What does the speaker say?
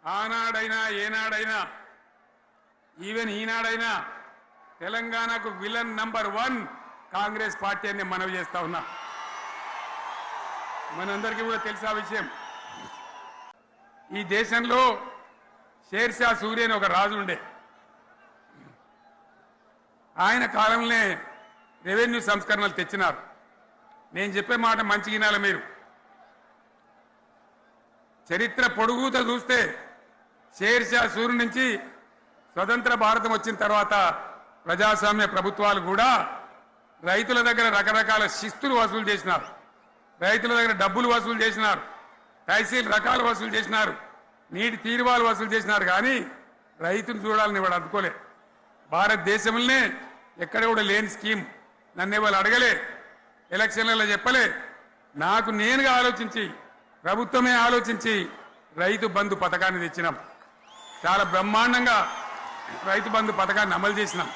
ఆనాడైనా ఏనాడైనా ఈవెన్ ఈనాడైనా తెలంగాణకు villain number 1 Congress party అని మనవి చేస్తా ఉన్నా. మనందరికీ కూడా తెలుసా విషయం. ఈ దేశంలో షేర్షా సూరి అని ఒక రాజు ఉండే. ఆయన కాలంలోనే రెవెన్యూ సంస్కరణలు తెచ్చినారు. నేను చెప్పే మాట మంచి వినాలి మీరు. చరిత్ర పొడుగుతో చూస్తే షేర్షా సూరి నుంచి స్వతంత్ర భారతం వచ్చిన తర్వాత ప్రజాస్వామ్య ప్రభుత్వాలు కూడా రైతుల దగ్గర రకరకాల శిస్తులు వసూలు చేసినారు, రైతుల దగ్గర డబ్బులు వసూలు చేసినారు, తహసీల్ రకాలు వసూలు చేసినారు, నీటి తీరువాలు వసూలు చేసినారు. కానీ రైతును చూడాలని వాడు అందుకోలే. భారతదేశంలోనే ఎక్కడ కూడా లేని స్కీమ్. నన్ను వాళ్ళు అడగలే, ఎలక్షన్లలో చెప్పలే. నాకు నేనుగా ఆలోచించి, ప్రభుత్వమే ఆలోచించి రైతు బంధు పథకాన్ని తెచ్చినాం. చాలా బ్రహ్మాండంగా రైతు బంధు పథకాన్ని అమలు చేసినాం.